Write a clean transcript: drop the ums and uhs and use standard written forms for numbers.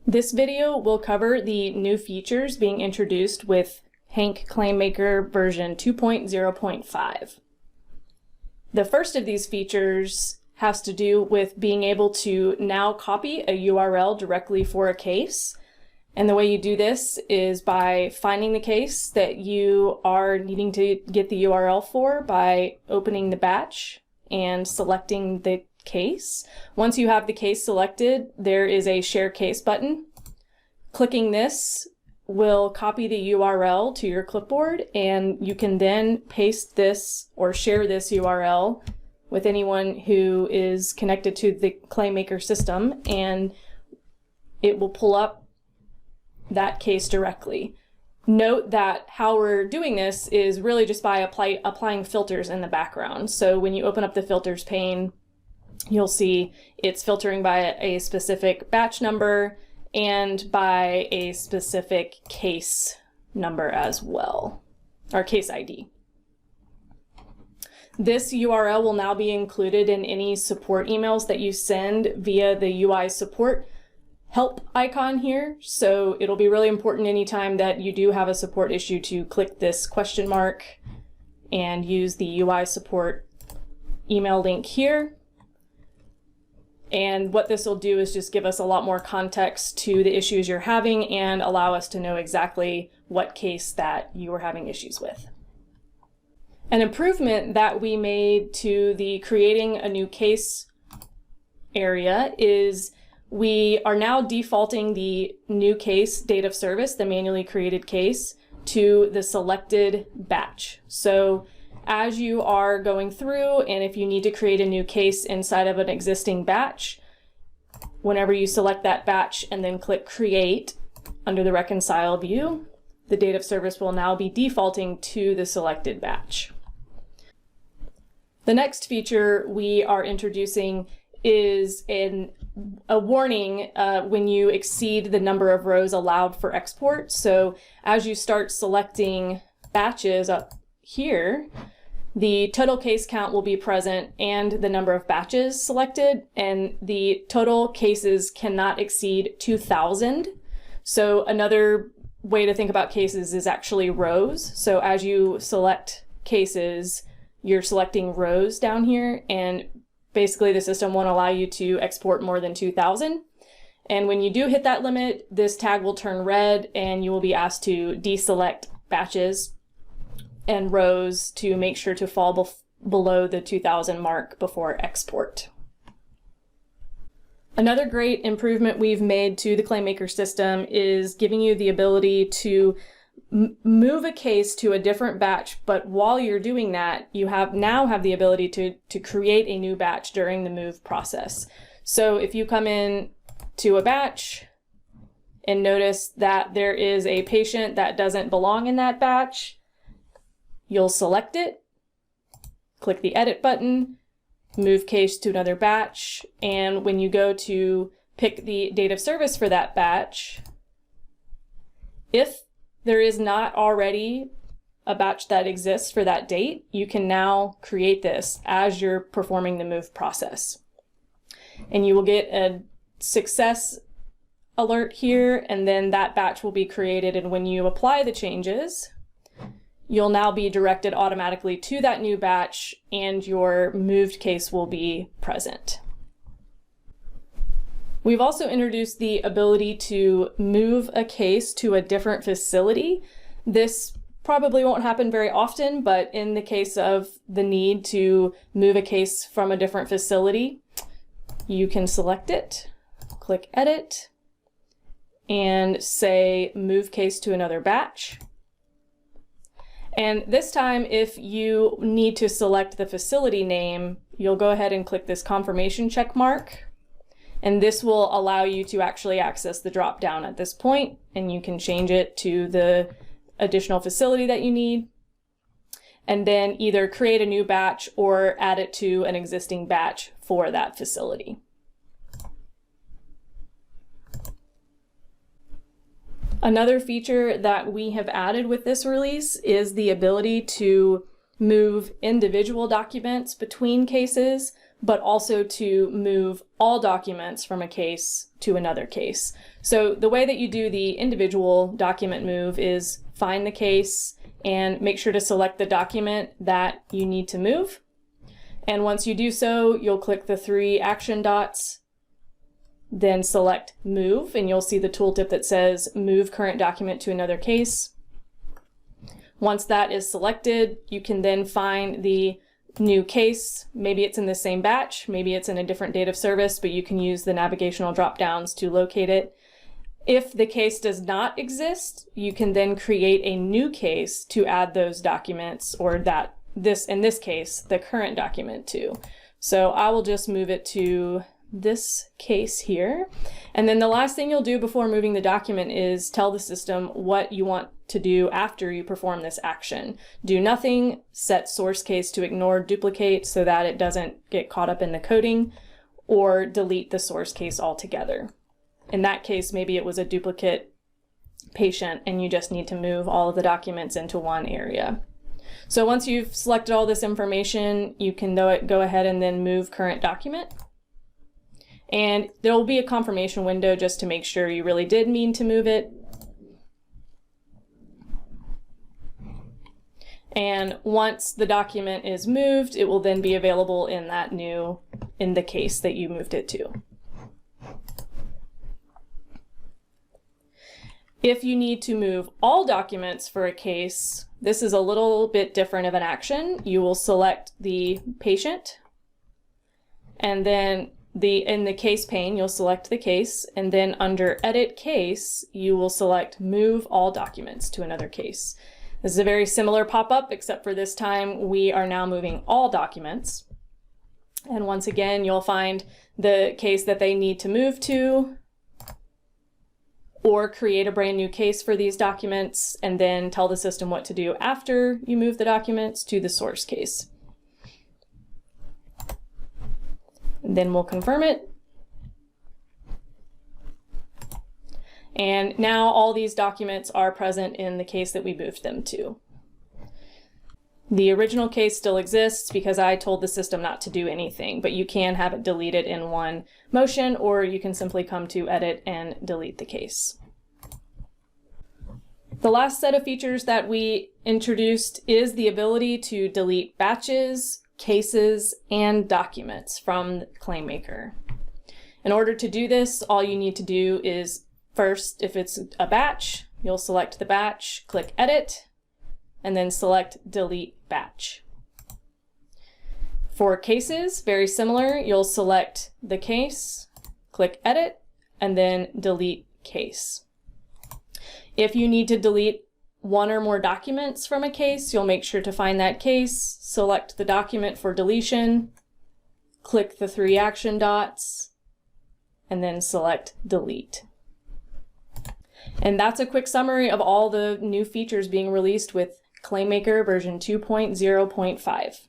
This video will cover the new features being introduced with Hank ClaimMaker version 2.0.5. The first of these features has to do with being able to now copy a URL directly for a case. And the way you do this is by finding the case that you are needing to get the URL for by opening the batch and selecting the case. Once you have the case selected, there is a Share Case button. Clicking this will copy the URL to your clipboard, and you can then paste this or share this URL with anyone who is connected to the ClaimMaker system, and it will pull up that case directly. Note that how we're doing this is really just by applying filters in the background. So when you open up the filters pane, you'll see it's filtering by a specific batch number and by a specific case number as well, or case ID. This URL will now be included in any support emails that you send via the UI support help icon here. So it'll be really important anytime that you do have a support issue to click this question mark and use the UI support email link here. And what this will do is just give us a lot more context to the issues you're having and allow us to know exactly what case that you are having issues with. An improvement that we made to the creating a new case area is we are now defaulting the new case date of service, the manually created case, to the selected batch. So as you are going through, and if you need to create a new case inside of an existing batch, whenever you select that batch and then click Create under the Reconcile view, the date of service will now be defaulting to the selected batch. The next feature we are introducing is a warning when you exceed the number of rows allowed for export. So as you start selecting batches up here, the total case count will be present and the number of batches selected, and the total cases cannot exceed 2,000. So another way to think about cases is actually rows. So as you select cases, you're selecting rows down here, and basically the system won't allow you to export more than 2,000. And when you do hit that limit, this tag will turn red and you will be asked to deselect batches and rows to make sure to fall below the 2,000 mark before export. Another great improvement we've made to the ClaimMaker system is giving you the ability to move a case to a different batch, but while you're doing that, you now have the ability to create a new batch during the move process. So if you come in to a batch and notice that there is a patient that doesn't belong in that batch, you'll select it, click the Edit button, move case to another batch, and when you go to pick the date of service for that batch, if there is not already a batch that exists for that date, you can now create this as you're performing the move process. And you will get a success alert here, and then that batch will be created, and when you apply the changes, you'll now be directed automatically to that new batch and your moved case will be present. We've also introduced the ability to move a case to a different facility. This probably won't happen very often, but in the case of the need to move a case from a different facility, you can select it, click Edit, and say Move Case to another batch. And this time, if you need to select the facility name, you'll go ahead and click this confirmation check mark. And this will allow you to actually access the drop down at this point, and you can change it to the additional facility that you need, and then either create a new batch or add it to an existing batch for that facility. Another feature that we have added with this release is the ability to move individual documents between cases, but also to move all documents from a case to another case. So the way that you do the individual document move is find the case and make sure to select the document that you need to move. And once you do so, you'll click the 3 action dots, then select Move, and you'll see the tooltip that says Move Current Document to Another Case. Once that is selected, you can then find the new case. Maybe it's in the same batch, maybe it's in a different date of service, but you can use the navigational drop-downs to locate it. If the case does not exist, you can then create a new case to add those documents, or in this case, the current document to. So I will just move it to this case here. And then the last thing you'll do before moving the document is tell the system what you want to do after you perform this action. Do nothing, set source case to ignore duplicate so that it doesn't get caught up in the coding, or delete the source case altogether. In that case, maybe it was a duplicate patient and you just need to move all of the documents into one area. So once you've selected all this information, you can go ahead and then move current document. And there will be a confirmation window just to make sure you really did mean to move it. And once the document is moved, it will then be available in the case that you moved it to. If you need to move all documents for a case, this is a little bit different of an action. You will select the patient, and then in the case pane, you'll select the case, and then under Edit Case, you will select Move All Documents to Another Case. This is a very similar pop-up, except for this time we are now moving all documents. And once again, you'll find the case that they need to move to, or create a brand new case for these documents, and then tell the system what to do after you move the documents to the source case. And then we'll confirm it. And now all these documents are present in the case that we moved them to. The original case still exists because I told the system not to do anything, but you can have it deleted in one motion, or you can simply come to Edit and delete the case. The last set of features that we introduced is the ability to delete batches, cases, and documents from ClaimMaker. In order to do this, all you need to do is first, if it's a batch, you'll select the batch, click Edit, and then select Delete Batch. For cases, very similar, you'll select the case, click Edit, and then Delete Case. If you need to delete one or more documents from a case, you'll make sure to find that case, select the document for deletion, click the 3 action dots, and then select Delete. And that's a quick summary of all the new features being released with ClaimMaker version 2.0.5.